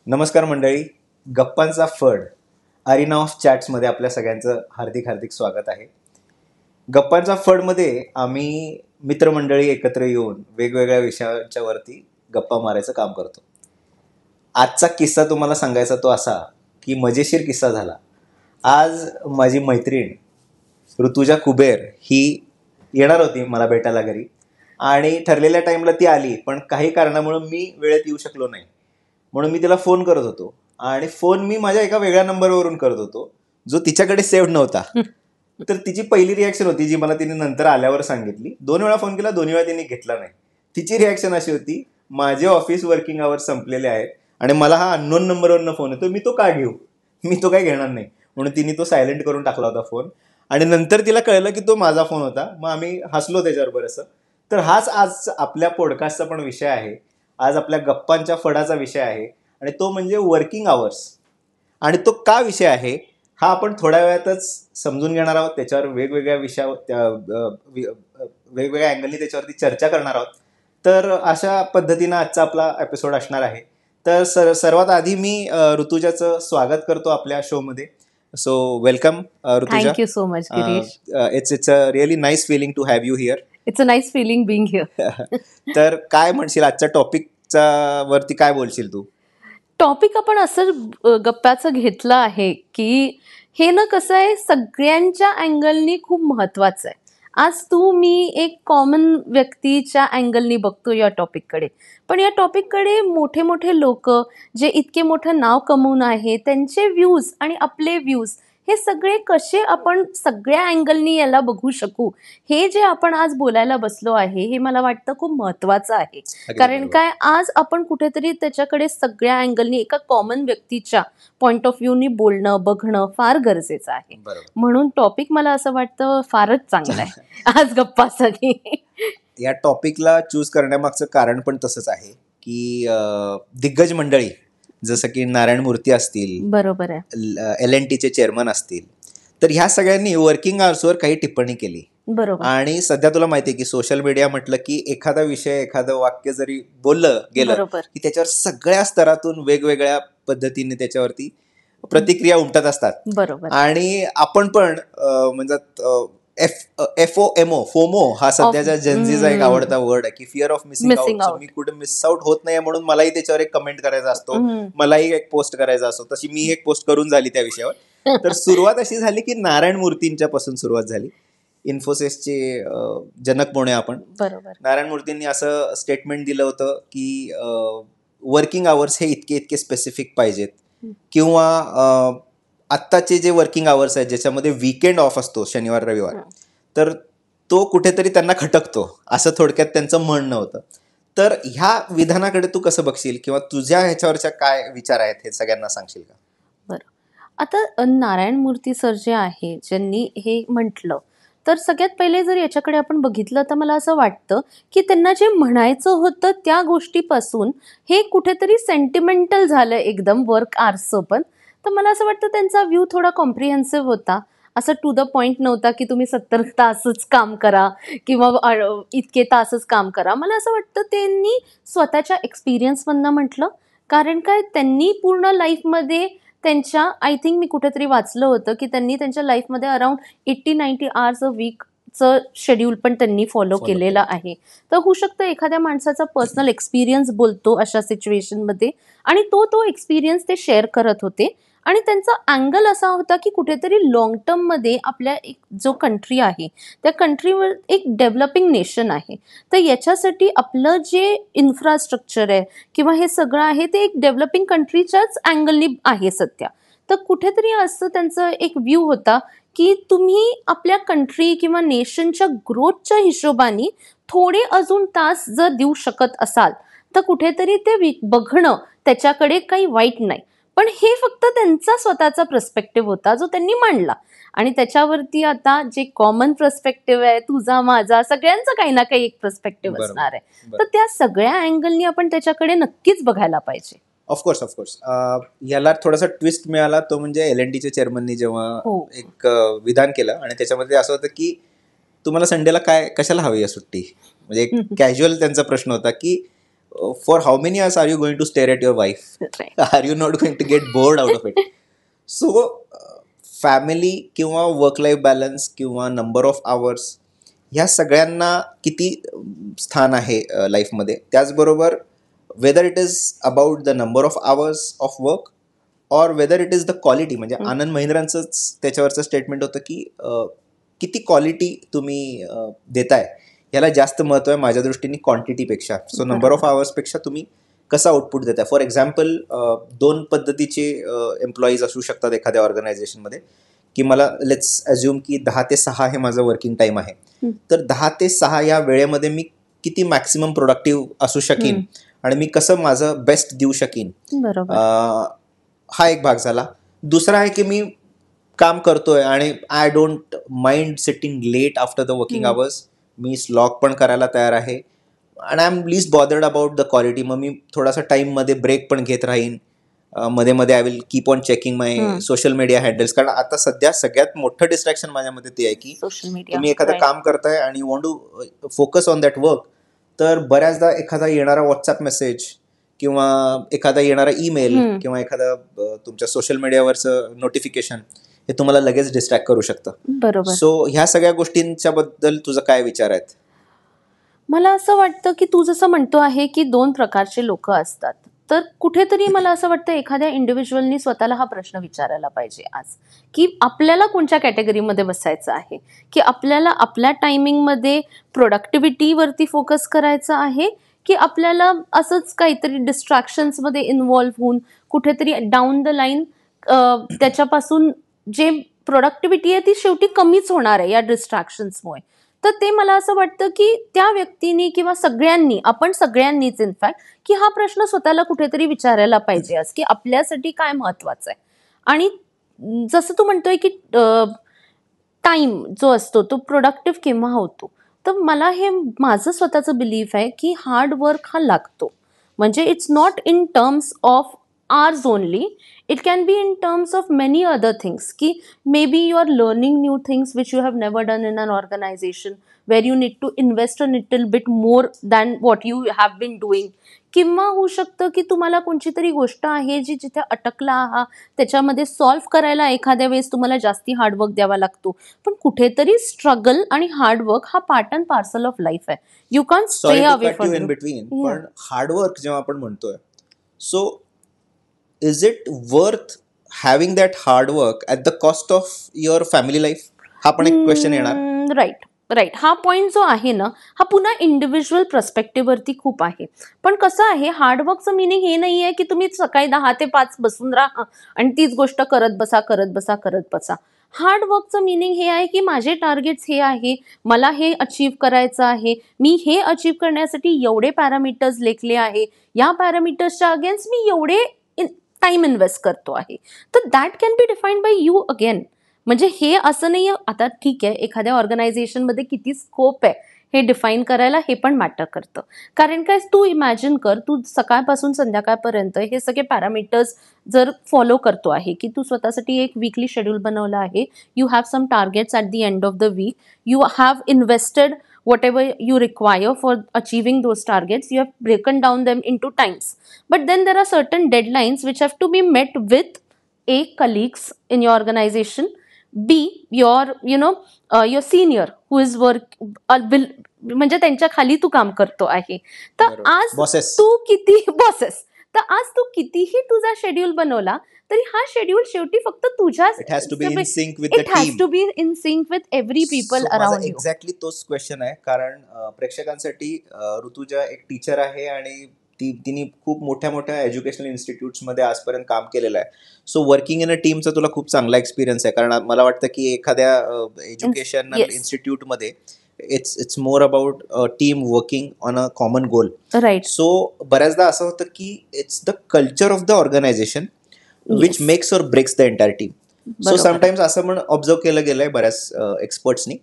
नमस्कार मंडळी, गप्पांचा फड Aryna of चॅट्समध्ये आपल्या सगळ्यांचं हार्दिक हार्दिक स्वागत आहे. गप्पांचा फडमध्ये आम्ही मित्रमंडळी एकत्र येऊन वेगवेगळ्या विषयांच्या वरती गप्पा मारायचं काम करतो. आजचा किस्सा तुम्हाला सांगायचा तो असा की मजेशीर किस्सा झाला. आज माझी मैत्रीण ऋतुजा कुबेर ही येणार होती मला भेटायला घरी आणि ठरलेल्या टाईमला ती आली, पण काही कारणामुळे मी वेळेत येऊ शकलो नाही. म्हणून मी तिला फोन करत होतो आणि फोन मी माझ्या एका वेगळ्या नंबरवरून करत होतो जो तिच्याकडे सेव्ह नव्हता. तर तिची पहिली रिॲक्शन होती जी मला तिने नंतर आल्यावर सांगितली. 2 वेळा फोन केला, 2 वेळा तिने घेतला नाही. तिची रिॲक्शन अशी होती, माझे ऑफिस वर्किंग आवर्स संपलेले आहेत आणि मला हा अननोन नंबरवरनं फोन येतो, मी तो का घेऊ, मी तो काय घेणार नाही. म्हणून तिने तो सायलेंट करून टाकला होता फोन. आणि नंतर तिला कळलं की तो माझा फोन होता. मग आम्ही हसलो त्याच्यावर बरंचसं. तर हाच आज आपल्या पॉडकास्टचा पण विषय आहे. आज आपल्या गप्पांच्या फडाचा विषय आहे आणि तो म्हणजे वर्किंग आवर्स. आणि तो का विषय आहे हा आपण थोड्या वेळातच समजून घेणार आहोत. त्याच्यावर वेगवेगळ्या वेगवेगळ्या अँगलनी त्याच्यावरती चर्चा करणार आहोत. तर अशा पद्धतीनं आजचा आपला एपिसोड असणार आहे. तर सर्वात आधी मी ऋतुजाचं स्वागत करतो आपल्या शोमध्ये. So welcome Rutuja. Thank you so much Girish. It's a really nice feeling to have you here. It's a nice feeling being here. तर काय म्हणशील आजच्या टॉपिकचा वरती काय बोलशील तू? टॉपिक आपण असं गप्पाचं घेतलं आहे की हे ना कसं आहे, सगळ्यांच्या अँगलनी खूप महत्वाचं आहे. आज तू मी एक कॉमन व्यक्तीच्या अँगलनी बघतो या टॉपिककडे, पण या टॉपिककडे मोठे मोठे लोक जे इतके मोठं नाव कमवून आहे त्यांचे व्ह्यूज आणि आपले व्ह्यूज हे सगळे कसे आपण सगळ्या अँगलनी याला बघू शकू, हे जे आपण आज बोलायला बसलो आहे हे मला वाटतं खूप महत्वाचं आहे. कारण काय, आज आपण कुठेतरी त्याच्याकडे सगळ्या अँगलनी एका कॉमन व्यक्तीच्या पॉइंट ऑफ व्ह्यूनी बोलणं बघणं फार गरजेचं आहे. म्हणून टॉपिक मला असं वाटतं फारच चांगलं आहे आज गप्पासाठी. या टॉपिकला चूज करण्यामागचं कारण पण तसंच आहे की दिग्गज मंडळी जसं की नारायण मूर्ती असतील, बरोबर आहे, LNTचे चेअरमन असतील, तर ह्या सगळ्यांनी वर्किंग आवर्सवर काही टिप्पणी केली. बरोबर. आणि सध्या तुला माहिती आहे की सोशल मीडिया म्हटलं की एखादा विषय एखादं वाक्य जरी बोललं गेलं की त्याच्यावर सगळ्या स्तरातून वेगवेगळ्या पद्धतीने त्याच्यावरती प्रतिक्रिया उमटत असतात. बरोबर. आणि आपण पण म्हणजे फोमो हा सध्याच्या जनजीचा एक आवडता वर्ड आहे की फिअर ऑफ मिसिंग आउट. मी कुठे मिस आउट होत नाही म्हणून मलाही त्याच्यावर एक कमेंट करायचा असतो, मलाही एक पोस्ट करायचा असतो. तशी मी एक पोस्ट करून झाली त्या विषयावर. तर सुरुवात अशी झाली की नारायण मूर्तींच्या पासून सुरुवात झाली. इन्फोसिसचे जनक पुणे आपण. नारायण मूर्तींनी असं स्टेटमेंट दिलं होतं की वर्किंग आवर्स हे इतके इतके स्पेसिफिक पाहिजेत, किंवा आत्ताचे जे वर्किंग आवर्स आहेत ज्याच्यामध्ये वीकेंड ऑफ असतो शनिवार रविवार, तर तो कुठेतरी त्यांना खटकतो, असं थोडक्यात त्यांचं म्हणणं होतं. तर ह्या विधानाकडे तू कसं बघशील किंवा तुझ्या ह्याच्यावरच्या काय विचार आहेत हे सगळ्यांना सांगशील का? बरं, आता नारायण मूर्ती सर जे आहे ज्यांनी हे म्हटलं, तर सगळ्यात पहिले जर याच्याकडे आपण बघितलं तर मला असं वाटतं की त्यांना जे म्हणायचं होतं त्या गोष्टीपासून हे कुठेतरी सेंटिमेंटल झालं एकदम वर्क आवर्सचं. पण तर मला असं वाटतं त्यांचा व्ह्यू थोडा कॉम्प्रिहेन्सिव्ह होता. असं टू द पॉइंट नव्हता की तुम्ही 70 तासच काम करा किंवा इतके तासच काम करा. मला असं वाटतं त्यांनी स्वतःच्या एक्सपिरियन्समधनं म्हटलं. कारण काय, त्यांनी पूर्ण लाईफमध्ये त्यांच्या, आय थिंक मी कुठेतरी वाचलं होतं की त्यांनी त्यांच्या लाईफमध्ये अराउंड 80-90 आवर्स अ वीकचं शेड्यूल पण त्यांनी फॉलो केलेलं आहे. तर होऊ शकतं एखाद्या माणसाचा पर्सनल एक्सपिरियन्स बोलतो अशा सिच्युएशनमध्ये, आणि तो एक्सपिरियन्स ते शेअर करत होते. आणि त्यांचा अँगल असा होता की कुठेतरी लॉंग टर्ममध्ये आपल्या एक जो कंट्री आहे त्या कंट्रीवर एक डेव्हलपिंग नेशन आहे, तर याच्यासाठी आपलं जे इन्फ्रास्ट्रक्चर आहे किंवा हे सगळं आहे ते एक डेव्हलपिंग कंट्रीच्याच अँगलनी आहे सध्या. तर कुठेतरी असं त्यांचं एक व्ह्यू होता की तुम्ही आपल्या कंट्री किंवा नेशनच्या ग्रोथच्या हिशोबाने थोडे अजून तास जर देऊ शकत असाल तर कुठेतरी ते बघणं त्याच्याकडे काही वाईट नाही. पण हे फक्त त्यांचा स्वतःचा पर्स्पेक्टिव्ह होता जो त्यांनी मांडला. आणि त्याच्यावरती आता जे कॉमन पर्स्पेक्टिव्ह आहे, तुझा माझा सगळ्यांचा काही ना काही एक पर्स्पेक्टिव्ह असणार आहे. तर त्या सगळ्या अँगलनी आपण त्याच्याकडे नक्कीच बघायला पाहिजे. ऑफकोर्स याला थोडासा ट्विस्ट मिळाला तो म्हणजे LNTच्या चेअरमननी जेव्हा एक विधान केलं आणि त्याच्यामध्ये असं होतं की तुम्हाला संडेला काय कशाला हवी आहे सुट्टी. म्हणजे एक कॅज्युअल त्यांचा प्रश्न होता की for how many hours are you going to stare at your wife? Right. Are you not going to get bored out of it? So family किंवा वर्क लाईफ बॅलन्स किंवा नंबर ऑफ आवर्स ह्या सगळ्यांना किती स्थान आहे लाईफमध्ये. त्याचबरोबर whether it is about the number of hours of work और whether it is the quality. म्हणजे आनंद महिंद्रांचंच त्याच्यावरचं स्टेटमेंट होतं की किती क्वालिटी तुम्ही देताय याला जास्त महत्त्व आहे माझ्या दृष्टीने क्वांटिटीपेक्षा. सो नंबर ऑफ आवर्सपेक्षा तुम्ही कसं आउटपुट देताय. फॉर एक्झाम्पल 2 पद्धतीचे एम्प्लॉईज असू शकतात एखाद्या ऑर्गनायझेशनमध्ये, की मला लेट्स अज्युम की 10 ते 6 हे माझं वर्किंग टाईम आहे. तर 10 ते 6 या वेळेमध्ये मी किती मॅक्सिमम प्रोडक्टिव्ह असू शकीन आणि मी कसं माझं बेस्ट देऊ शकीन, हा एक भाग झाला. दुसरा आहे की मी काम करतोय आणि I don't mind sitting late after the working hours. मी स्लॉग पण करायला तयार आहे आणि I am least bothered about the quality. मग मी थोडासा टाईममध्ये ब्रेक पण घेत राहीन. मध्ये मध्ये I will keep on checking my social media handles. कारण आता सध्या सगळ्यात मोठं डिस्ट्रॅक्शन माझ्यामध्ये ते आहे की तुम्ही एखादं काम करताय आणि you want to focus on that work, तर बऱ्याचदा एखादा येणारा व्हॉट्सअप मेसेज किंवा एखादा येणारा ईमेल किंवा एखादा तुमच्या सोशल मीडियावरचं नोटिफिकेशन हे तुम्हाला लगेच डिस्ट्रॅक्ट करू शकतं. बरोबर. सो ह्या सगळ्या गोष्टींच्या बद्दल तुझं काय विचार आहेत? मला असं वाटतं की तू जसं म्हणतो आहे की 2 प्रकारचे लोक असतात, तर कुठेतरी मला असं वाटतं एखाद्या इंडिव्हिज्युअलनी स्वतःला हा प्रश्न विचारायला पाहिजे आज, की आपल्याला कोणत्या कॅटेगरीमध्ये बसायचं आहे, की आपल्याला आपल्या टायमिंगमध्ये प्रोडक्टिव्हिटीवरती फोकस करायचं आहे, की आपल्याला असंच काहीतरी डिस्ट्रॅक्शन्समध्ये इन्व्हॉल्व्ह होऊन कुठेतरी डाऊन द लाईन त्याच्यापासून जे प्रोडक्टिव्हिटी आहे ती शेवटी कमीच होणार आहे या डिस्ट्रॅक्शन्समुळे. तर ते मला असं वाटतं की त्या व्यक्तीने किंवा सगळ्यांनी, आपण सगळ्यांनीच इनफॅक्ट, की हा प्रश्न स्वतःला कुठेतरी विचारायला पाहिजे आज, की आपल्यासाठी काय महत्वाचं आहे. आणि जसं तू म्हणतोय की टाइम जो असतो तो प्रोडक्टिव्ह केव्हा होतो, तर मला हे माझं स्वतःचं बिलीफ आहे की हार्ड वर्क हा लागतो. म्हणजे it's not in terms of hours only, it can be in terms of many other things, ki maybe you are learning new things which you have never done in an organization where you need to invest a little bit more than what you have been doing. किंवा होऊ शकतं की तुम्हाला कोणची तरी गोष्ट आहे जी जिथे अटकला आहात त्याच्यामध्ये सॉल्व्ह करायला एखाद्या वेळेस तुम्हाला जास्ती हार्डवर्क द्यावा लागतो, पण कुठेतरी स्ट्रगल आणि हार्डवर्क हा part and parcel of life आहे. You can stay away from in between. पण हार्डवर्क जेव्हा आपण म्हणतोय, so is it worth having that hard work at the cost of your family life? हा पण एक क्वेश्चन येणार. राईट. हा पॉइंट जो आहे ना, हा पुन्हा इंडिव्हिज्युअल पर्स्पेक्टिव्ह वरती खूप आहे. पण कसं आहे, हार्डवर्कचं मिनिंग हे नाही आहे की तुम्ही सकाळी 10 ते 5 बसून राहा आणि तीच गोष्ट करत बसा. हार्डवर्कचं मिनिंग हे आहे की माझे टार्गेट्स हे आहे, मला हे अचीव्ह करायचं आहे, मी हे अचीव्ह करण्यासाठी एवढे पॅरामीटर्स लेखले आहे, या पॅरामीटर्सच्या अगेन्स्ट मी एवढे टाइम इन्व्हेस्ट करतो आहे. तर that can be defined by you again. म्हणजे हे असं नाही, आता ठीक आहे एखाद्या ऑर्गनायझेशनमध्ये किती स्कोप आहे हे डिफाईन करायला, हे पण मॅटर करतं. कारण काय, तू इमॅजिन कर, तू सकाळपासून संध्याकाळपर्यंत हे सगळे पॅरामीटर्स जर फॉलो करतो आहे, की तू स्वतःसाठी एक वीकली शेड्यूल बनवला आहे, you have some targets at the end of the week, you have invested whatever you require for achieving those targets, you have broken down them into times, but then there are certain deadlines which have to be met with A, colleagues in your organization, B, your senior who is म्हणजे त्यांच्या खाली तू काम करतो आहे. तर आज तू किती bosses, तर आज तू कितीही तुझा शेड्यूल बनवला तरी हा शेड्यूल शेवटी फक्त तुझ्याच, it has to be in sync with the team, it has to be in sync with every people around you. Exactly तोच क्वेश्चन आहे. कारण प्रेक्षकांसाठी ऋतुजा एक टीचर आहे आणि तिने खूप मोठ्या मोठ्या एज्युकेशनल इन्स्टिट्यूट्समध्ये आजपर्यंत काम केलेलं आहे. सो वर्किंग इन अ टीमचा तुला खूप चांगला एक्सपिरियन्स आहे. कारण मला वाटतं की एखाद्या एज्युकेशनल इन्स्टिट्यूटमध्ये it's more about team working on a common goal. Right. So बऱ्याचदा असं होतं की it's the culture of the organization which makes or breaks the entire team. So sometimes असं पण ऑब्झर्व केलं गेलंय बऱ्याच एक्सपर्ट्सनी,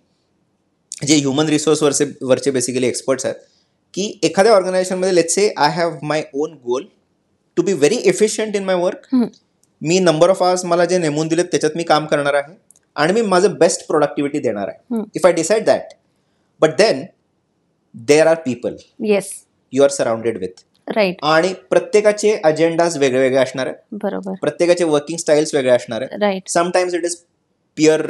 जे ह्युमन रिसोर्स वरचे बेसिकली एक्सपर्ट्स आहेत, की एखाद्या ऑर्गनायझेशनमध्ये let's say I have my own goal to be very efficient in my work. मी नंबर ऑफ आवर्स मला जे नेमून दिलेत त्याच्यात मी काम करणार आहे आणि मी माझं बेस्ट प्रोडक्टिव्हिटी देणार आहे. If I decide that, but then there are people yes you are surrounded with, right. आणि प्रत्येकाचे अजेंडाज वेगळे वेगळे असणार आहेत, बरोबर. प्रत्येकाचे वर्किंग स्टाईल्स वेगळे असणार आहेत. Right. Sometimes it is peer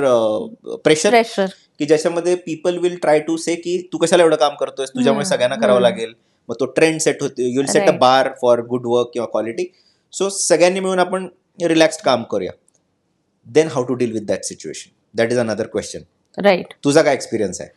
pressure, pressure. की ज्याच्यामध्ये people will try to say की तू कशाला एवढं काम करतोयस, तुझ्यामुळे सगळ्यांना करावं लागेल. मग तो ट्रेंड सेट होते, you will set a Right. Bar for good work किंवा क्वालिटी. सो सगळ्यांनी मिळून आपण रिलॅक्स्ड काम करूया. Then how to deal with that situation, that is another question. Right. तुझा काय एक्सपिरियन्स आहे?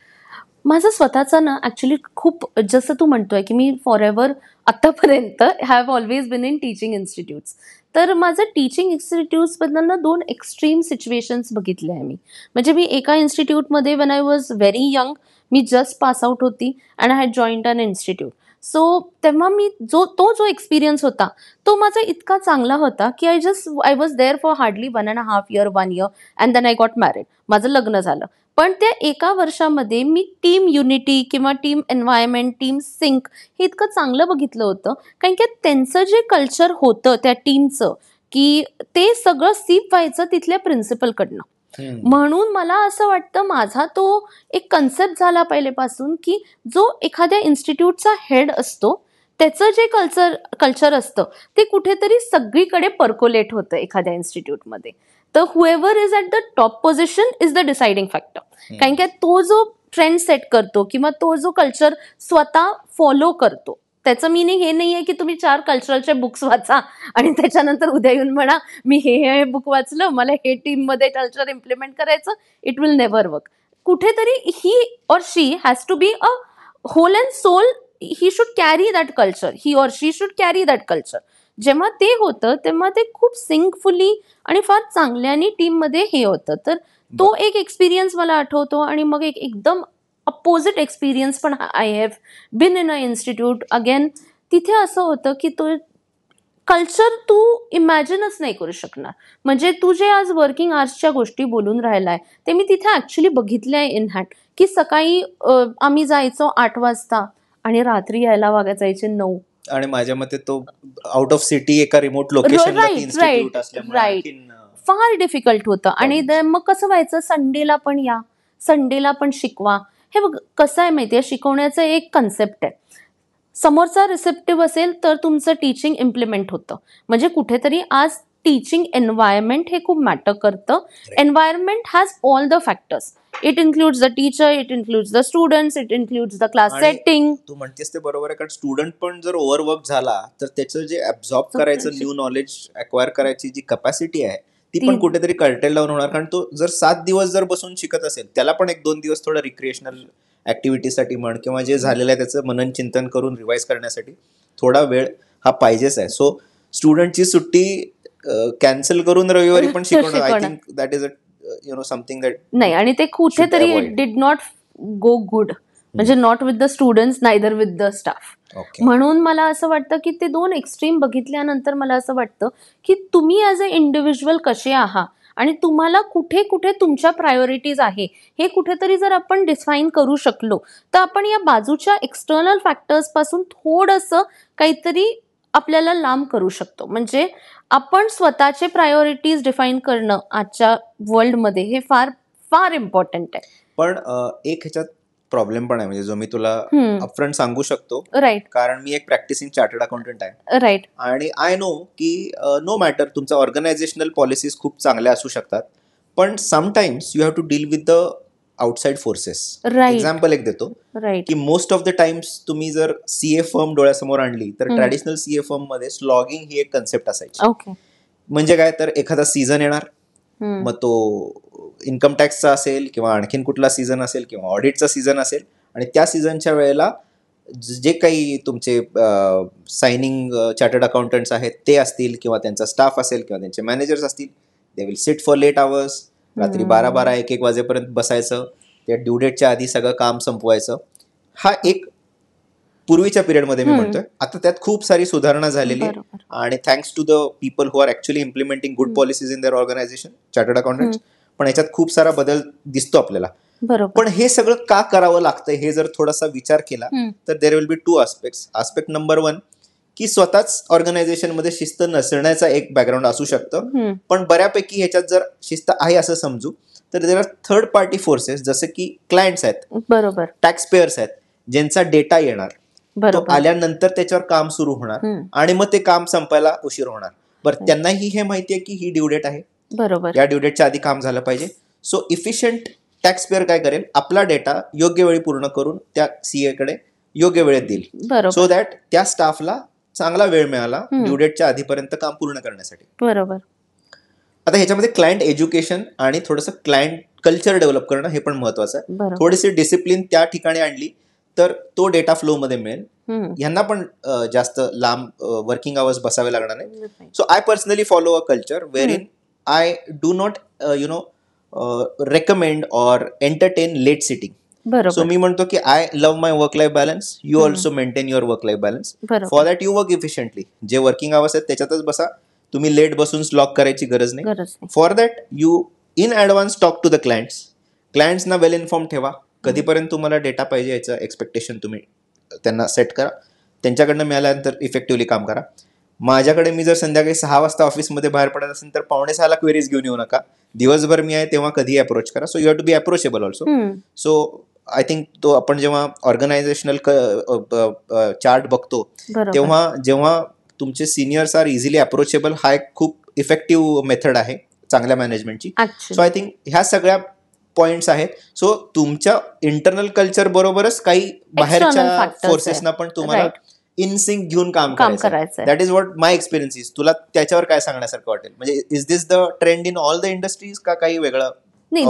माझं स्वतःचा ना ॲक्च्युली खूप, जसं तू म्हणतोय की मी फॉर एव्हर आत्तापर्यंत have always been in teaching institutes. तर माझं टीचिंग इन्स्टिट्यूट्सबद्दल ना 2 एक्स्ट्रीम सिच्युएशन्स बघितले आहे मी. म्हणजे मी एका इन्स्टिट्यूटमध्ये when I was very young, मी जस्ट पास आउट होती and I had joined an institute. So तेव्हा मी जो एक्सपिरियन्स होता तो माझा इतका चांगला होता की I was there for hardly 1.5 year 1 year and then I got married. माझं लग्न झालं. पण त्या एका वर्षामध्ये मी टीम युनिटी किंवा टीम एन्व्हायरमेंट, टीम सिंक हे इतकं चांगलं बघितलं होतं, कारण की त्यांचं जे कल्चर होतं त्या टीमचं, की ते सगळं सीप व्हायचं तिथल्या प्रिन्सिपलकडनं. म्हणून मला असं वाटतं माझा तो एक कन्सेप्ट झाला पहिलेपासून, की जो एखाद्या इन्स्टिट्यूटचा हेड असतो त्याचं जे कल्चर असतं ते कुठेतरी सगळीकडे पर्कोलेट होतं एखाद्या इन्स्टिट्यूटमध्ये. तर whoever is at the top position is the deciding factor. कारण की तो जो ट्रेंड सेट करतो किंवा तो जो कल्चर स्वतः फॉलो करतो, त्याचं मिनिंग हे नाही आहे की तुम्ही 4 कल्चरलचे बुक्स वाचा आणि त्याच्यानंतर उद्या येऊन म्हणा मी हे बुक वाचलं, मला हे टीममध्ये कल्चर इम्प्लिमेंट करायचं. It will never work. कुठेतरी he or she has to be a whole and soul. He should carry that culture, he or she should carry that culture. जेव्हा ते होतं तेव्हा ते खूप सिंकफुली आणि फार चांगल्याने टीममध्ये हे होतं. तर तो एक एक्सपिरियन्स मला आठवतो. आणि मग एक एकदम अपोजिट एक्सपिरियन्स पण I have been in a institute. Again तिथे असं होतं की तो कल्चर तू इमॅजिनच नाही करू शकणार. म्हणजे तू जे आज वर्किंग आवर्सच्या गोष्टी बोलून राहिलाय ते मी तिथे ॲक्च्युली बघितले आहे इन हँड. की सकाळी आम्ही जायचो 8 वाजता आणि रात्री यायला जायचे 9. आणि माझ्या मते तो आउट ऑफ सिटी एका रिमोट लोकेशनला इन्स्टिट्यूट असल्यामुळे फार डिफिकल्ट होतं. आणि मग कसं व्हायचं, संडेला पण या, संडेला पण शिकवा. हे बघ कसं आहे माहितीये, शिकवण्याचं एक कन्सेप्ट आहे. समोरचा रिसेप्टिव्ह असेल तर तुमचं टीचिंग इम्प्लिमेंट होतं. म्हणजे कुठेतरी आज टीचिंग एन्व्हायरमेंट हे खूप मॅटर करतं. Environment has all the factors. It includes the teacher, it includes the students, it includes the class setting. तू म्हणतेस ते बरोबर आहे, कारण स्टुडंट पण जर ओव्हरवर्क झाला तर त्याचं जे ऍब्झॉर्ब करायचं, न्यू नॉलेज अक्वायर करायची जी कॅपॅसिटी आहे ती पण कुठेतरी कर्टेल डाऊन होणार. कारण तो जर 7 दिवस जर बसून शिकत असेल, त्याला पण 1-2 दिवस थोडं रिक्रिएशनल ऍक्टिव्हिटीसाठी म्हण किंवा जे झालेलं आहे त्याचं मनन चिंतन करून रिवाइज करण्यासाठी थोडा वेळ हा पाहिजेच आहे. सो स्टुडंटची सुट्टी कॅन्सल करून रविवारी पण शिकवणं, I think that is something that नाही. आणि ते कुठेतरी it did not go good. म्हणजे not with the students, neither with the staff. म्हणून मला असं वाटतं की ते 2 एक्स्ट्रीम बघितल्यानंतर मला असं वाटतं की तुम्ही ॲज अ इंडिव्हिज्युअल कसे आहात आणि तुम्हाला कुठे कुठे तुमच्या प्रायोरिटीज आहे हे कुठेतरी जर आपण डिफाईन करू शकलो तर आपण या बाजूच्या एक्सटर्नल फॅक्टर्स पासून थोडंसं काहीतरी आपल्याला लांब करू शकतो. म्हणजे आपण स्वतःचे प्रायोरिटीज डिफाईन करणं आजच्या वर्ल्डमध्ये हे फार फार इम्पॉर्टंट आहे. पण एक ह्याच्यात प्रॉब्लेम पण आहे, म्हणजे जो मी तुला अपफ्रंट सांगू शकतो. राईट. कारण मी एक प्रॅक्टिसिंग चार्टर्ड अकाउंटंट आहे. राईट. आणि आय नो की नो मॅटर तुमचा ऑर्गनायझेशनल पॉलिसीज खूप चांगल्या असू शकतात, पण sometimes you have to deal with the outside forces. Example एक देतो की मोस्ट ऑफ द टाइम्स तुम्ही जर सीए फर्म डोळ्यासमोर आणली तर ट्रॅडिशनल सीए फर्म मध्ये स्लॉगिंग ही एक कन्सेप्ट असायची. म्हणजे काय, तर एखादा सीझन येणार, मग तो इन्कम टॅक्सचा असेल किंवा आणखीन कुठला सीझन असेल किंवा ऑडिटचा सीझन असेल, आणि त्या सीझनच्या वेळेला जे काही तुमचे सायनिंग चार्टर्ड अकाउंटंट्स आहेत ते असतील किंवा त्यांचा स्टाफ असेल किंवा त्यांचे मॅनेजर्स असतील, they will sit for late hours. रात्री 12-12, 1-1 वाजेपर्यंत बसायचं, त्या ड्यू डेटच्या आधी सगळं काम संपवायचं. हा एक पूर्वीच्या पिरियडमध्ये मी म्हणतोय. आता त्यात खूप सारी सुधारणा झालेली आहे आणि thanks to the people who are actually implementing good policies in their organisation, chartered accountants. पण ह्याच्यात खूप सारा बदल दिसतो आपल्याला. पण हे सगळं का करावं लागतं हे जर थोडासा विचार केला तर there will be 2 aspects. Aspect number 1 की स्वतःच ऑर्गनायझेशन मध्ये शिस्त नसण्याचा एक बॅकग्राऊंड असू शकतं, पण बऱ्यापैकी ह्याच्यात जर शिस्त आहे असं समजू तर there are third party forces, जसे की क्लायंट्स आहेत, बरोबर, टॅक्स पेयर्स आहेत, ज्यांचा डेटा येणार, बरोबर. आल्यानंतर त्याच्यावर काम सुरू होणार आणि मग ते काम संपायला उशीर होणार. बरं, त्यांनाही हे माहिती आहे की ही ड्यू डेट आहे, बरोबर. या ड्यू डेटच्या आधी काम झालं पाहिजे. सो इफिशियंट टॅक्स पेअर काय करेल, आपला डेटा योग्य वेळी पूर्ण करून त्या सीए कडे योग्य वेळेत देईल, सो दॅट त्या स्टाफला चांगला वेळ मिळाला ड्यू डेटच्या आधीपर्यंत काम पूर्ण करण्यासाठी. बरोबर. आता ह्याच्यामध्ये क्लायंट एज्युकेशन आणि थोडंसं क्लायंट कल्चर डेव्हलप करणं हे पण महत्वाचं आहे. थोडीशी डिसिप्लिन त्या ठिकाणी आणली तर तो डेटा फ्लो मध्ये मिळेल. ह्यांना पण जास्त लांब वर्किंग आवर्स बसावे लागणार नाही. So I personally follow a culture wherein I do not recommend or entertain late sitting. So मी म्हणतो की I love my work life balance, you also maintain your work life balance. For that you work efficiently. जे working hours आहेत त्याच्यातच बसा, तुम्ही late बसून slog करायची गरज नाही. For that you in advance talk to the क्लायंट्सना वेल इन्फॉर्म ठेवा. कधीपर्यंत तुम्हाला डेटा पाहिजे याचं एक्सपेक्टेशन तुम्ही त्यांना सेट करा. त्यांच्याकडनं मिळाल्यानंतर इफेक्टिव्हली काम करा. माझ्याकडे मी जर संध्याकाळी 6 वाजता ऑफिसमध्ये बाहेर पडत असेल तर 5:45 क्वेरीज घेऊन येऊ नका. दिवसभर मी आहे तेव्हा कधीही अप्रोच करा. So you have to be approachable also. So I think तो आपण जेव्हा ऑर्गनायझेशनल चार्ट बघतो जेव्हा तुमचे सिनियर्स आर इझिली अप्रोचेबल, हा एक खूप इफेक्टिव्ह मेथड आहे चांगल्या मॅनेजमेंटची. सो आय थिंक ह्या सगळ्या पॉइंट्स आहेत. सो तुमच्या इंटरनल कल्चर बरोबरच काही बाहेरच्या फोर्सेसना पण तुम्हाला इन सिंक घेऊन काम करायचं. That is what my experience is. तुला त्याच्यावर काय सांगण्यासारखं वाटेल? म्हणजे is this the trend in all the industries का काही वेगळं? नाही,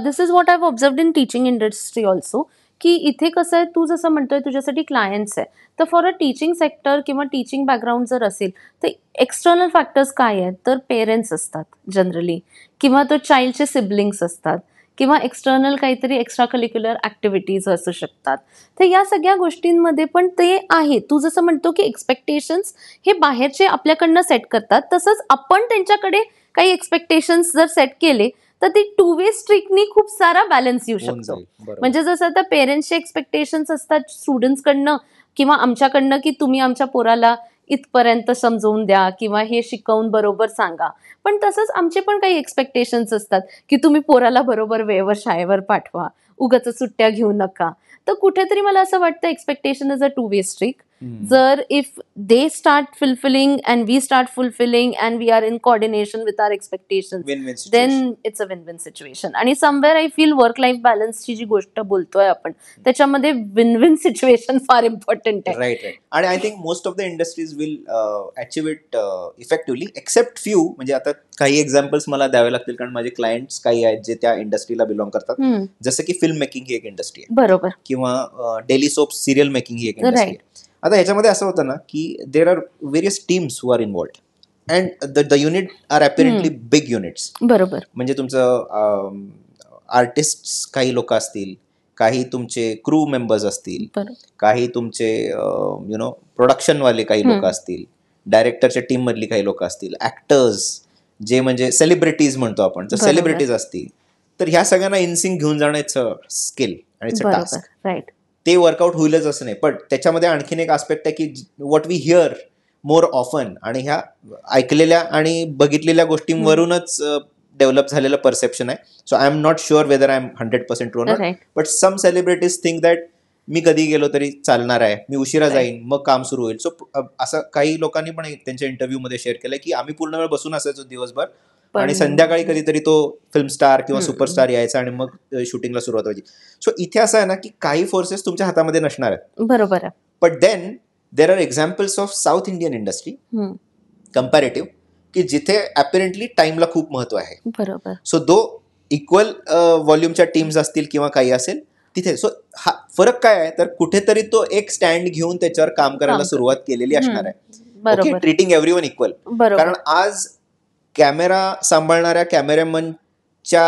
this is what I have observed in teaching industry also, की इथे कसं आहे, तू जसं म्हणतोय तुझ्यासाठी क्लायंट्स आहे, तर फॉर अ टीचिंग सेक्टर किंवा टीचिंग बॅकग्राऊंड जर असेल तर एक्सटर्नल फॅक्टर्स काय आहेत, तर पेरेंट्स असतात जनरली, किंवा तो चाइल्डचे सिबलिंग्स असतात, किंवा एक्सटर्नल काहीतरी एक्स्ट्रा करिक्युलर ऍक्टिव्हिटीज असू शकतात. तर या सगळ्या गोष्टींमध्ये पण ते आहे. तू जसं म्हणतो की एक्सपेक्टेशन्स हे बाहेरचे आपल्याकडनं सेट करतात, तसंच आपण त्यांच्याकडे काही एक्सपेक्टेशन्स जर सेट केले तर ती टू वे स्ट्रीकनी खूप सारा बॅलन्स येऊ शकतो. म्हणजे जसं आता पेरेंट्सचे एक्सपेक्टेशन्स असतात स्टुडंट्सकडनं किंवा आमच्याकडनं की तुम्ही आमच्या पोराला इथपर्यंत समजवून द्या किंवा हे शिकवून बरोबर सांगा, पण तसंच आमचे पण काही एक्सपेक्टेशन्स असतात की तुम्ही पोराला बरोबर वेळेवर शाळेवर पाठवा, उगाच सुट्ट्या घेऊ नका. तर कुठेतरी मला असं वाटतं expectation is a two way street. जर if they start fulfilling and we start fulfilling and we are in coordination with our expectations, then it's a win win situation. आणि somewhere I feel work life बॅलन्सची जी गोष्ट बोलतोय आपण त्याच्यामध्ये win win situation फार important आहे. Right. आणि I think most of the industries will achieve it effectively except few. म्हणजे आता काही एक्झाम्पल्स मला द्यावे लागतील कारण माझे क्लायंट्स काही आहेत जे त्या इंडस्ट्रीला बिलॉंग करतात. जसं की फिल्म मेकिंग ही एक इंडस्ट्री आहे, बरोबर, किंवा डेली सोप सिरियल मेकिंग ही एक इंडस्ट्री आहे. आता ह्याच्यामध्ये असं होतं ना की there are various teams who are involved and the unit are apparently big units. बरोबर. म्हणजे तुमचं आर्टिस्ट काही लोक असतील, काही तुमचे क्रू मेंबर्स असतील, काही तुमचे प्रोडक्शनवाले काही लोक असतील, डायरेक्टरच्या टीम मधली काही लोक असतील, ऍक्टर्स जे म्हणजे सेलिब्रिटीज म्हणतो आपण, जर सेलिब्रिटीज असतील तर ह्या सगळ्यांना इनसिंक घेऊन जाणं इट्स अ स्किल आणि इट्स अ टास्क. राईट. ते वर्कआउट होईलच असं नाही, पण त्याच्यामध्ये आणखीन एक आस्पेक्ट आहे की what we hear more often, आणि ह्या ऐकलेल्या आणि बघितलेल्या गोष्टींवरूनच डेव्हलप झालेलं परसेप्शन आहे. So I am not sure whether I am 100% true not, but some celebrities think that मी कधी गेलो तरी चालणार आहे, मी उशिरा जाईन मग काम सुरू होईल. सो असं काही लोकांनी पण त्यांच्या इंटरव्ह्यू मध्ये शेअर केलंय की आम्ही पूर्ण वेळ बसून असायचो दिवसभर आणि संध्याकाळी कधीतरी तो फिल्म स्टार किंवा सुपरस्टार यायचा आणि मग शूटिंगला सुरुवात व्हायची. सो इथे असं आहे ना की काही फोर्सेस तुमच्या हातामध्ये नसणार आहेत, बरोबर आहे, but then there are examples of South Indian industry comparative की जिथे अपॅरेंटली टाइमला खूप महत्व आहे. बरोबर. सो दो इक्वल व्हॉल्यूमच्या टीम्स असतील किंवा काही असेल तिथे. सो हा फरक काय आहे तर कुठेतरी तो एक स्टँड घेऊन त्याच्यावर काम करायला सुरुवात केलेली असणार आहे. Treating everyone equal. कारण आज कॅमेरा सांभाळणाऱ्या कॅमेरामनच्या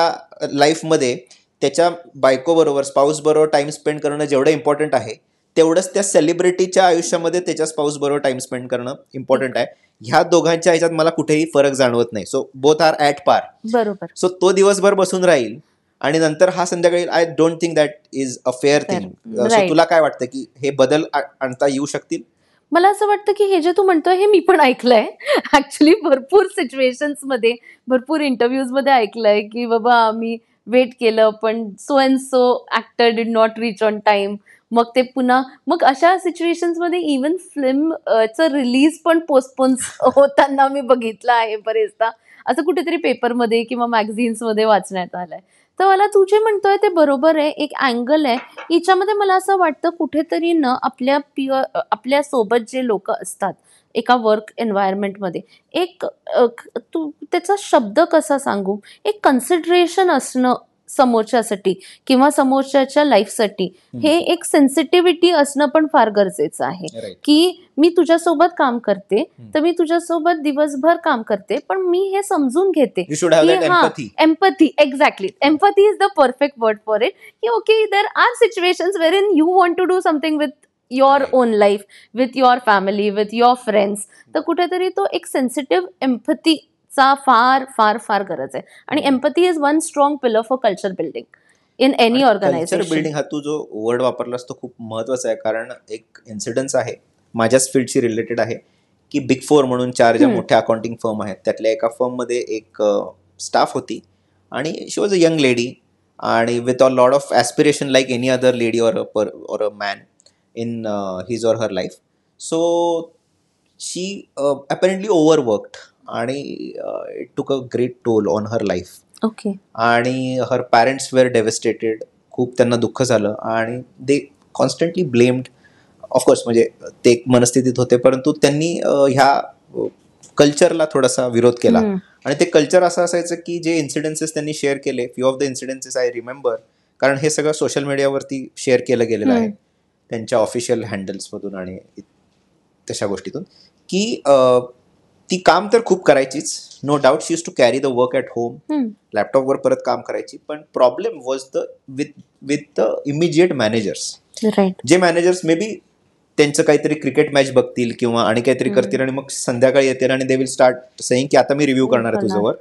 लाईफमध्ये त्याच्या बायकोबरोबर, स्पाऊस बरोबर टाइम स्पेंड करणं जेवढं इम्पॉर्टंट आहे तेवढंच त्या सेलिब्रिटीच्या आयुष्यामध्ये त्याच्या स्पाऊस बरोबर टाइम स्पेंड करणं इम्पॉर्टंट आहे. ह्या दोघांच्या ह्याच्यात मला कुठेही फरक जाणवत नाही. सो बोथ आर ऍट पार. बरोबर. सो तो दिवसभर बसून राहील आणि नंतर हा संध्याकाळी. I don't think that is a fair thing. So तुला काय वाटतं की हे बदल आणता येऊ शकतील? मला असं वाटतं की हे जे तू म्हणतोय हे मी पण ऐकलंय ऍक्च्युली. भरपूर सिच्युएशन्स मध्ये, भरपूर इंटरव्ह्यूज मध्ये ऐकलंय की बाबा आम्ही वेट केलं पण so and so actor did not reach on time, मग ते पुन्हा मग अशा सिच्युएशन्स मध्ये इव्हन फिल्मचं रिलीज पण पोस्टपोन होताना मी बघितलं आहे बरेचदा. असं कुठेतरी पेपरमध्ये किंवा मॅगझिन्समध्ये वाचण्यात आलंय. तर मला तू जे म्हणतोय ते बरोबर आहे, एक अँगल आहे. हिच्यामध्ये मला असं वाटतं कुठेतरी ना आपल्या सोबत जे लोक असतात एका वर्क एन्व्हायरमेंटमध्ये, एक तू त्याचा शब्द कसा सांगू, एक कन्सिडरेशन असणं समोरच्यासाठी किंवा समोरच्याच्या लाईफसाठी, हे एक सेन्सिटिव्हिटी असणं पण फार गरजेचं आहे. राईट. की मी तुझ्यासोबत काम करते, तर मी तुझ्यासोबत दिवसभर काम करते, पण मी हे समजून घेते यू शुड हॅव की दॅट हा empathy. Empathy, exactly, empathy is the perfect word for it. की okay, there are situations wherein you want to do something with your own life, with your family, with your friends. तर कुठेतरी तो एक sensitive एम्पथीचा फार फार फार गरज आहे. आणि empathy is one strong pillar for culture building in any culture organisation. Building हा तू जो वर्ड वापरलास तो खूप महत्वाचा आहे, कारण एक इन्सिडन्स आहे माझ्याच फील्डशी रिलेटेड आहे की बिग 4 म्हणून 4 ज्या मोठ्या अकाउंटिंग फर्म आहेत त्यातल्या एका फर्ममध्ये एक स्टाफ होती आणि she was a young lady आणि with a lot of aspiration like any other lady or a man in his or her life. So she apparently overworked आणि it took a great toll on her life. Okay. आणि her parents wear डेव्हिस्टेटेड. खूप त्यांना दुःख झालं आणि दे constantly blamed. Of course म्हणजे ते एक मनस्थितीत होते, परंतु त्यांनी ह्या कल्चरला थोडासा विरोध केला. आणि ते कल्चर असं असायचं की जे इन्सिडेन्सेस त्यांनी शेअर केले, few of the incidences I remember, कारण हे सगळं सोशल मीडियावरती शेअर केलं गेलेलं आहे त्यांच्या ऑफिशियल हँडल्समधून आणि तशा गोष्टीतून, की ती काम तर खूप करायचीच, no doubt she use to carry the work at home, लॅपटॉपवर परत काम करायची. पण problem was the with the immediate managers. Right. जे मॅनेजर्स मे बी त्यांचं काहीतरी क्रिकेट मॅच बघतील किंवा आणि काहीतरी करतील आणि मग संध्याकाळी येतील आणि दे विल स्टार्ट सेईंग की आता मी रिव्ह्यू करणार आहे तुझ्यावर,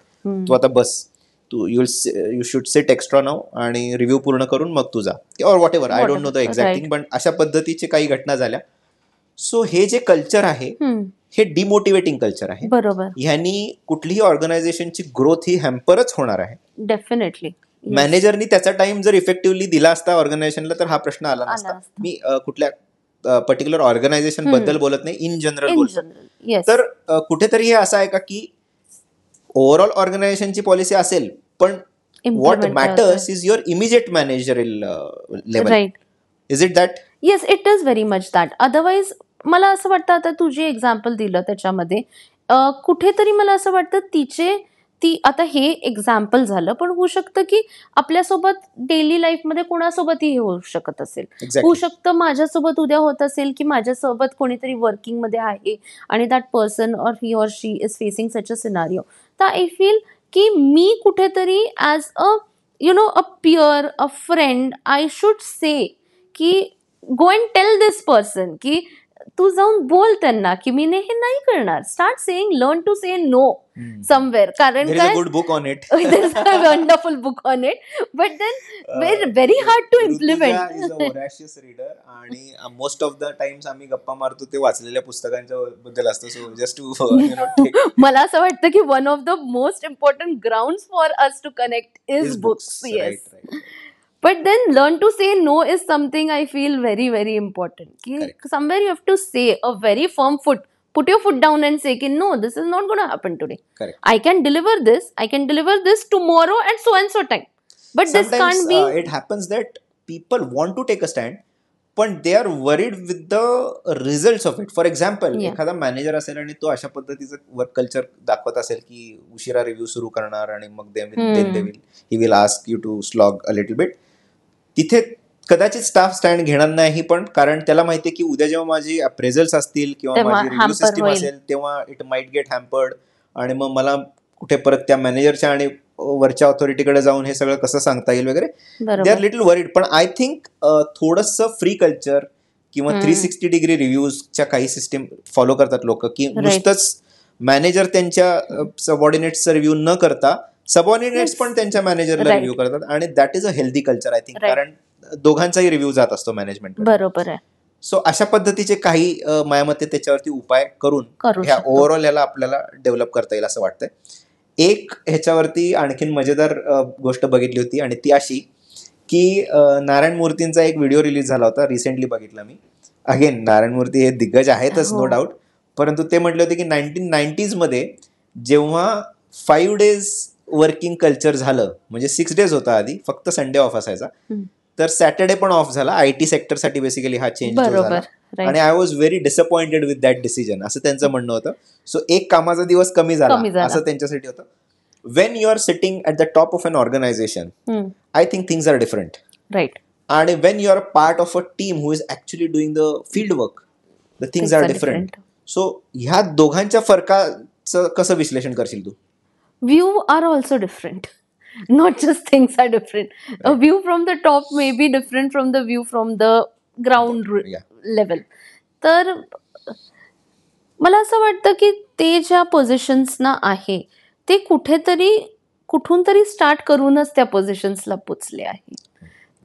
तू आता बस, you should sit extra now आणि रिव्ह्यू पूर्ण करून मग तुझा, or whatever, I don't know the exact thing, पण अशा पद्धतीची काही घटना झाल्या. सो हे जे कल्चर आहे हे डिमोटिवेटिंग कल्चर आहे. बरोबर. ह्यांनी कुठलीही ऑर्गनायझेशनची ग्रोथ ही हॅम्परच होणार आहे. डेफिनेटली. मॅनेजरनी त्याचा टाइम जर इफेक्टिव्हली दिला असता ऑर्गनायझेशनला तर हा प्रश्न आला नसता. मी कुठल्या पर्टिक्युलर ऑर्गनायझेशन बद्दल बोलत नाही, इन जनरल बोलतो. तर कुठेतरी हे असं आहे का की ओव्हरऑल ऑर्गनायझेशनची पॉलिसी असेल, पण what matters is your immediate managerial level. Right. Is it that? Yes, it is very much that. Otherwise मला असं वाटतं, आता तू जे एक्झाम्पल दिलं त्याच्यामध्ये कुठेतरी मला असं वाटतं ती आता हे एक्झाम्पल झालं, पण होऊ शकतं की आपल्यासोबत डेली लाईफमध्ये कोणासोबतही हे होऊ शकत असेल. होऊ शकतं माझ्यासोबत उद्या होत असेल की माझ्यासोबत कोणीतरी वर्किंगमध्ये आहे आणि that person or he or she is facing such a scenario. तर आय फील की मी कुठेतरी as a peer, a friend, I should say की go and tell this person की तू जाऊन बोल त्यांना की मी हे नाही करणार. Start saying, learn to say no somewhere. कारण काय, good book on it, wonderful book on it, but then very hard to implement. Is a voracious reader आणि मोस्ट ऑफ द टाइम्स आम्ही गप्पा मारतो ते वाचलेल्या पुस्तकांच्या बद्दल असतं. सो जस्ट टू मला असं वाटतं की one of the most important ground for us to connect is books. Yes. But then learn to say no is something I feel very, very important. Somewhere you have to say a very firm foot. Put your foot down and say, no, this is not going to happen today. Correct. I can deliver this tomorrow at so and so time. But sometimes, this can't be. It happens that people want to take a stand, पण they are worried with the results of it. For example, एखादा manager असेल आणि तो अशा पद्धतीचं work culture दाखवत असेल की उशिरा रिव्ह्यू सुरू करणार आणि मग he will ask you to slog a little bit. तिथे कदाचित स्टाफ स्टँड घेणार नाही, पण कारण त्याला माहिती आहे की उद्या जेव्हा माझी अप्रेझल्स असतील किंवा माझी रिव्ह्यू सिस्टीम असेल तेव्हा इट माइट गेट हॅम्पर्ड आणि मग मला कुठे परत त्या मॅनेजरच्या आणि वरच्या ऑथॉरिटीकडे जाऊन हे सगळं कसं सांगता येईल वगैरे. They are little worried. पण आय थिंक थोडंसं फ्री कल्चर किंवा 360 डिग्री रिव्ह्यूजच्या काही सिस्टीम फॉलो करतात लोक, की नुसतंच मॅनेजर त्यांच्या सबऑर्डिनेट्सचा रिव्ह्यू न करता सबऑर्डिनेट्स पण त्यांच्या मॅनेजरला रिव्ह्यू करतात आणि that is a healthy culture I think, कारण दोघांचाही रिव्ह्यू जात असतो मॅनेजमेंट. बरोबर आहे. सो अशा पद्धतीचे काही माझ्या मते त्याच्यावरती उपाय करून ह्या ओव्हरऑल याला आपल्याला डेव्हलप करता येईल असं वाटतंय. एक ह्याच्यावरती आणखीन मजेदार गोष्ट बघितली होती आणि ती अशी की नारायण मूर्तींचा एक व्हिडिओ रिलीज झाला होता, रिसेंटली बघितला मी. अगेन नारायण मूर्ती हे दिग्गज आहेतच, नो हो. डाऊट, परंतु ते म्हटले होते की 1990s मध्ये जेव्हा 5 days वर्किंग कल्चर झालं, म्हणजे 6 days होता आधी, फक्त संडे ऑफ असायचा, हम्म. तर सॅटर्डे पण ऑफ झाला. IT सेक्टरसाठी बेसिकली हा चेंज जो झाला, बरोबर, आणि I was very disappointed with that decision, असं त्यांचं म्हणणं होतं. सो एक कामाचा दिवस कमी झाला कमी झाला. असं त्यांच्यासाठी होतं. When you are sitting at the top of an organisation, I think things are different. Right. आणि when you are part of a team who is actually doing the field work, the things are different. So ह्या दोघांच्या फरकाचं कसं विश्लेषण करशील तू? View are also different. Not just things are different. A view from the top may be different from the view from the ground Yeah. level. तर मला असं वाटतं की ते ज्या पोझिशन्सना आहे ते कुठून तरी स्टार्ट करूनच त्या पोझिशन्सला पोचले आहे.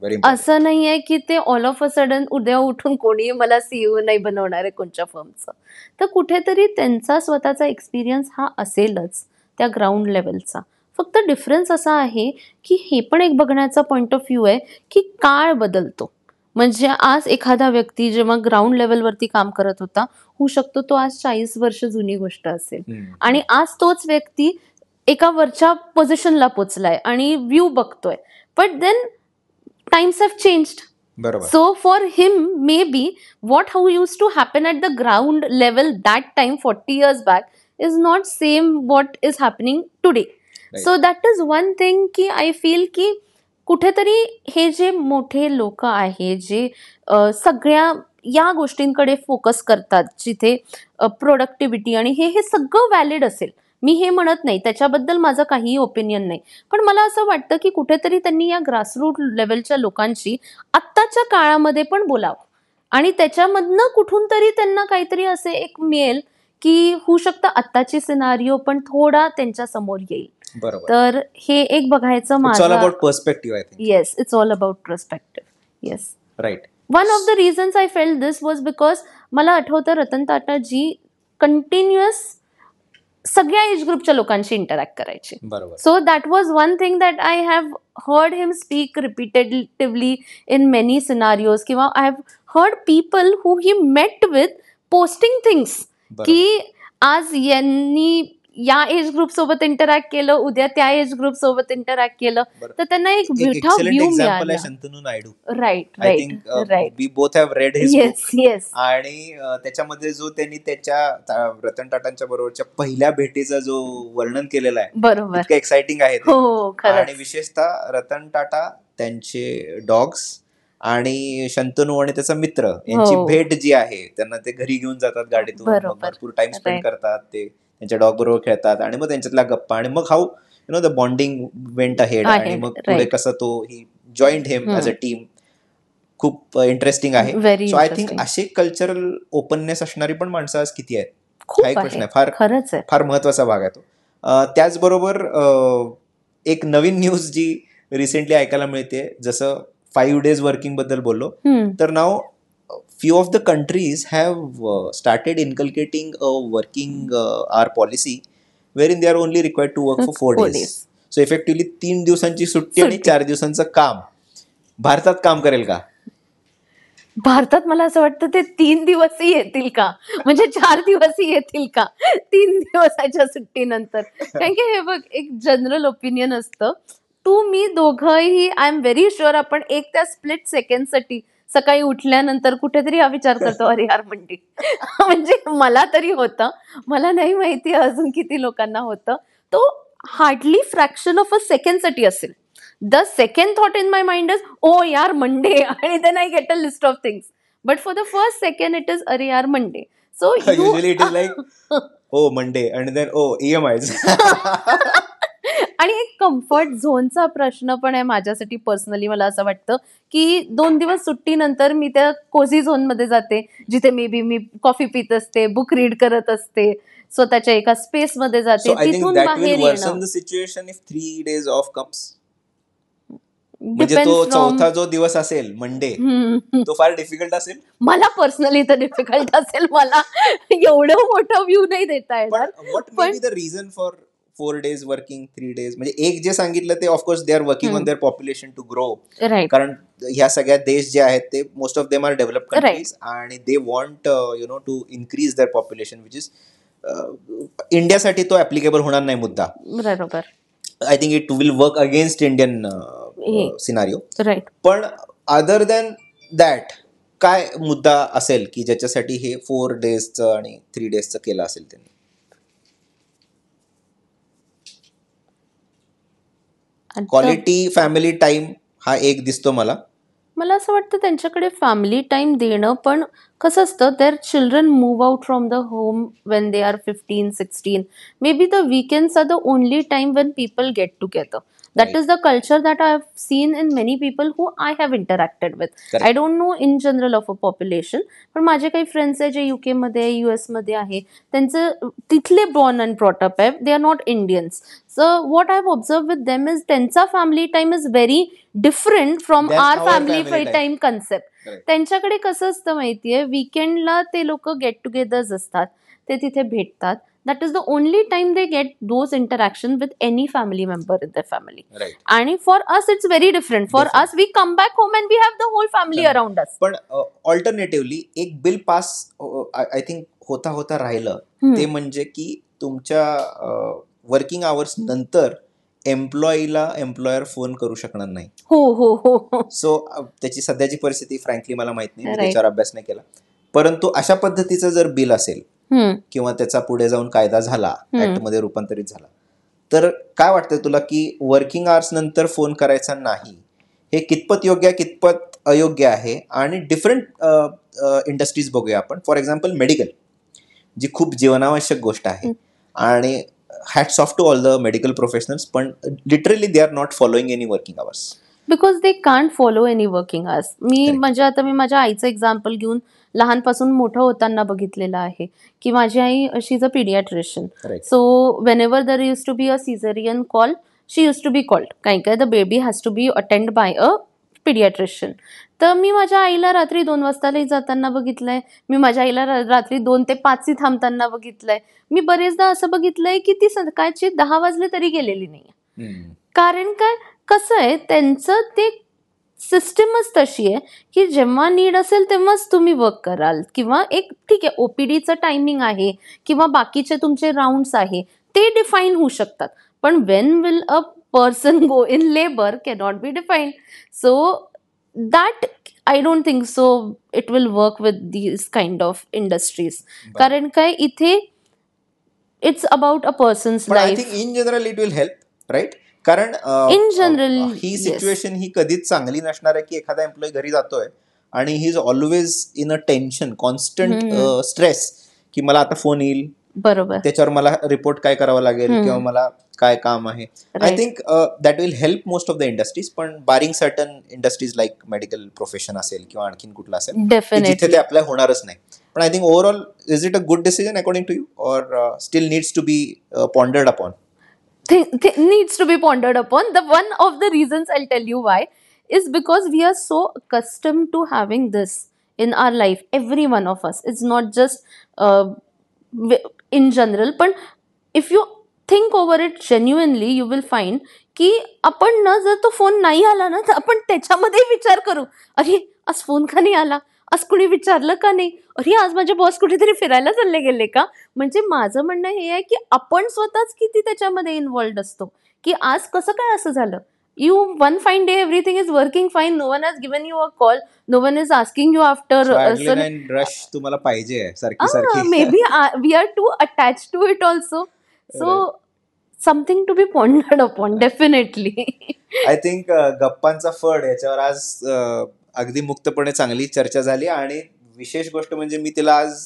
Very important. असं नाही आहे की ते ऑल ऑफ अ सडन उद्या उठून कोणी मला CEO नाही बनवणार आहे कोणत्या फर्मचं. तर कुठेतरी त्यांचा स्वतःचा एक्सपिरियन्स हा असेलच त्या ग्राउंड लेवलचा. फक्त डिफरन्स असा आहे की हे पण एक बघण्याचा पॉईंट ऑफ व्ह्यू आहे की काळ बदलतो. म्हणजे आज एखादा व्यक्ती जेव्हा ग्राउंड लेवलवरती काम करत होता, होऊ शकतो तो आज 40 वर्ष जुनी गोष्ट असेल, आणि आज तोच व्यक्ती एका वरच्या पोझिशनला पोचलाय आणि व्ह्यू बघतोय. But then times have changed. बरोबर. So for him, maybe how used to happen at the ground level that time 40 years back is not same what is happening today. Right. So that is one thing की I feel की कुठेतरी हे जे मोठे लोक आहे जे सगळ्या या गोष्टींकडे फोकस करतात, जिथे प्रोडक्टिव्हिटी आणि हे सगळं व्हॅलिड असेल, मी हे म्हणत नाही, त्याच्याबद्दल माझं काहीही ओपिनियन नाही, पण मला असं वाटतं की कुठेतरी त्यांनी या ग्रासरूट लेवलच्या लोकांशी आत्ताच्या काळामध्ये पण बोलावं, आणि त्याच्यामधनं कुठून तरी त्यांना काहीतरी असे एक मिळेल की होऊ शकतं आत्ताची सिनारिओ पण थोडा त्यांच्या समोर येईल. बरोबर. तर हे एक बघायचं It's all माझं. about perspective, I think. Yes, it's all about perspective. Yes. Right. One of the reasons I felt this was because मला आठवतं रतन टाटाजी कंटिन्युअस सगळ्या एज ग्रुपच्या लोकांशी इंटरॅक्ट करायचे. बरोबर. So that was one thing that I have heard him speak repetitively in many scenarios, किंवा I have heard people who he met with posting things की आज यांनी या एज ग्रुप सोबत इंटरॅक्ट केलं, उद्या त्या एज ग्रुप सोबत इंटरॅक्ट केलं, तर त्यांना एक मोठा व्ह्यू मिळाला. Shantanu Naidu. Right. We both have read his book. Yes. आणि त्याच्यामध्ये जो त्यांनी त्याच्या रतन टाटांच्या बरोबरच्या पहिल्या भेटीचा जो वर्णन केलेला आहे, बरोबर, इतकं एक्साइटिंग आहे ते. हो, आणि विशेषतः रतन टाटा, त्यांचे डॉग्स आणि शंतनू आणि त्याचा मित्र यांची भेट जी आहे, त्यांना ते घरी घेऊन जातात गाडीतून, भरपूर टाइम स्पेंड करतात, ते त्यांच्या डॉग बरोबर खेळतात, आणि मग त्यांच्यातल्या गप्पा, आणि मग how the bonding went ahead, आणि मग पुढे कसं तो he joined him as a team. खूप इंटरेस्टिंग आहे. सो आय थिंक असे कल्चरल ओपननेस असणारी पण माणसं आज किती आहेत, हा एक प्रश्न आहे. फार महत्वाचा भाग आहे तो. त्याचबरोबर एक नवीन न्यूज जी रिसेंटली ऐकायला मिळते, जसं 5 days वर्किंग बद्दल बोललो, तर नाव few of the countries have started inculcating a working hour policy wherein they are only required to work for 4 days. So effectively 3 दिवसांची सुट्टी आणि 4 दिवसांचं काम. भारतात काम करेल का? भारतात मला असं वाटतं ते 3 दिवसही येतील का, म्हणजे 4 दिवसही येतील का 3 दिवसाच्या सुट्टीनंतर. कारण की हे बघ, एक जनरल ओपिनियन असतं, तू मी दोघंही आय एम व्हेरी शुअर आपण एक त्या स्प्लिट सेकंडसाठी सकाळी उठल्यानंतर कुठेतरी हा विचार करतो, अरे यार मंडे. म्हणजे मला तरी होतं, मला नाही माहिती अजून किती लोकांना होतं. तो हार्डली फ्रॅक्शन ऑफ अ सेकंडसाठी असेल. The second thought in my mind is oh यार मंडे, आणि then I get a list of things. But for the first second it is अरे यार Monday. So usually it is like oh Monday and then oh EMIs. आणि एक comfort झोनचा प्रश्न पण आहे माझ्यासाठी पर्सनली. मला असं वाटतं की 2 दिवस सुट्टीनंतर मी त्या कोझी झोनमध्ये जाते, जिथे मे बी मी कॉफी पित असते, बुक रीड करत असते, स्वतःच्या एका स्पेसमध्ये जाते, तिथून बाहेर येणं. Situation if 3 days of comes, म्हणजे तो चौथा जो दिवस असेल मंडे, तो फार डिफिकल्ट असेल. मला पर्सनली तर डिफिकल्ट असेल, मला एवढं मोठं व्ह्यू नाही देता येणार. What may be the reason for 4 days working 3 days, म्हणजे एक जे सांगितलं ते of course they are working on their population to grow. Right. कारण ह्या सगळ्या देश जे आहेत ते most of them are develop countries आणि they want to increase their population, which is इंडियासाठी तो ऍप्लिकेबल होणार नाही मुद्दा. बरोबर. I think it will work against Indian scenario. Right. पण अदर दॅन दॅट काय मुद्दा असेल की ज्याच्यासाठी हे 4 daysचं आणि 3 daysचं केलं असेल त्यांनी? क्वालिटी फॅमिली टाइम हा एक दिसतो मला. मला असं वाटतं त्यांच्याकडे फॅमिली टाइम देणं, पण कसं असतं, there children move out from the home when they are 15-16. May be the weekends are the only time when people get together. That is the culture that I have seen in many people who I have interacted with. Correct. I don't know in general of a population, पण माझे काही friends आहे जे UK मध्ये, US मध्ये आहे, त्यांचं तिथले बॉर्न अँड ब्रॉटअप आहे, they are not Indians. So what I have observe with them is त्यांचा family time is very different from our family time concept. त्यांच्याकडे कसं असतं माहितीये, वीकेंडला ते लोक गेट टुगेदर्स असतात, ते तिथे भेटतात. That is the only time they get those interaction with any family member in their family. Right. And for us, it's very different. For us, we come back home and we have the whole family around us. पण ऑल्टरनेटिव्हली एक bill pass I think होता राहिलं, ते म्हणजे की तुमच्या working hours नंतर एम्प्लॉईला employer phone करू शकणार नाही. हो. सो त्याची सध्याची परिस्थिती फ्रँकली मला माहित नाही, त्याच्यावर अभ्यास नाही केला. परंतु अशा पद्धतीचं जर बिल असेल किंवा त्याचा पुढे जाऊन कायदा झाला, ऍक्ट मध्ये रूपांतरित झाला, तर काय वाटतं तुला की वर्किंग आवर्स नंतर फोन करायचा नाही हे कितपत योग्य आहे, कितपत अयोग्य आहे? आणि डिफरंट इंडस्ट्रीज बघूया आपण. फॉर एक्झाम्पल मेडिकल, जी खूप जीवनावश्यक गोष्ट आहे, आणि hats off to all the medical professionals, पण literally they are not following any working hours. Because they can't follow any working hours. म्हणजे आता मी माझ्या आईचं एक्झाम्पल घेऊन लहानपासून मोठं होताना बघितलेलं आहे की माझी आई she is a paediatrician. So whenever there use to be a caesarean call, she use to be called, काय the baby has to be attend by a paediatrician. तर मी माझ्या आईला रात्री 2 वाजताही जाताना बघितलंय, मी माझ्या आईला रात्री 2 ते 5 थांबताना बघितलंय. मी बरेचदा असं बघितलंय की ती सकाळची 10 वाजले तरी गेलेली नाही. कारण काय, कसं आहे, त्यांचं ते सिस्टमच तशी आहे की जेव्हा नीड असेल तेव्हाच तुम्ही वर्क कराल, किंवा एक ठीक आहे ओपीडीचं टायमिंग आहे किंवा बाकीचे तुमचे राऊंड्स आहे ते डिफाईन होऊ शकतात, पण when will a person go in labour cannot be defined. So that I don't think so it will work with these kind of industries. कारण काय, इथे it's about a person's life. I think in general it will help, right? कारण in general ही situation ही कधीच चांगली नसणार आहे की एखादा एम्प्लॉई घरी जातोय आणि he is always in a tension, constant stress की मला आता फोन येईल, बरोबर, त्याच्यावर मला रिपोर्ट काय करावं लागेल किंवा मला काय काम आहे. I think that will help most of the industries, पण barring certain industries like medical profession असेल किंवा आणखीन कुठला असेल जिथे ते अप्लाय होणारच नाही. पण I think overall is it a good decision according to you, or still needs to be pondered upon? Needs to be pondered upon. The one of the reasons I'll tell you why is because we are so accustomed to having this in our life. Every one of us. It's not just in general. But if you think over it genuinely, you will find की आपण ना जर तो phone नाही आला ना तर आपण त्याच्यामध्ये विचार करू, अरे आज फोन का नाही आला, आज कुणी विचारलं का नाही, अरे आज माझे बॉस कुठेतरी फिरायला चालले गेले का. म्हणजे माझं म्हणणं हे आहे की आपण स्वतःच किती त्याच्यामध्ये इन्व्हॉल्ड असतो की आज कसं काय असं झालं. You one fine day everything is working fine, no one has given you a call, no one is asking you after rush तुम्हाला पाहिजे सारखी. Maybe we are too attached to it also. So something to be pondered upon, definitely. I think गप्पांचा फड याच्यावर आज अगदी मुक्तपणे चांगली चर्चा झाली. आणि विशेष गोष्ट म्हणजे मी तिला आज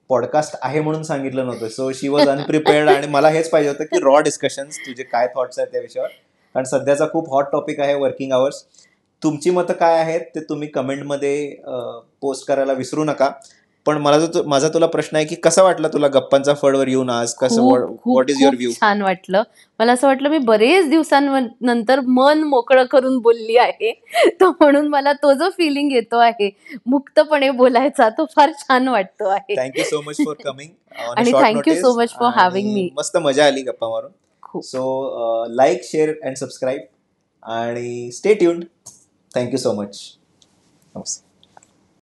पॉडकास्ट आहे म्हणून सांगितलं नव्हतं, सो शी वॉज अनप्रिपेअर्ड. आणि मला हेच पाहिजे होतं की रॉ डिस्कशन्स, तुझे काय थॉट्स आहेत त्या विषयावर, कारण सध्याचा खूप हॉट टॉपिक आहे वर्किंग आवर्स. तुमची मतं काय आहेत ते तुम्ही कमेंटमध्ये पोस्ट करायला विसरू नका. पण माझा तुला प्रश्न आहे की कसा वाटला तुला गप्पांचा फडवर येऊन आज? कसं, व्हॉट इज युअर व्ह्यू? छान वाटलं. मला असं वाटलं मी बरेच दिवसांनंतर मन मोकळं करून बोलली आहे, तर म्हणून मला तो जो फिलिंग येतो आहे मुक्तपणे बोलायचा, तो फार छान वाटतो आहे. Thank you so much for coming. आणि thank you so much for having me. मस्त मजा आली गप्पा मारून. हो. So like, share and subscribe आणि stay tuned. Thank you so much. नमस्ते.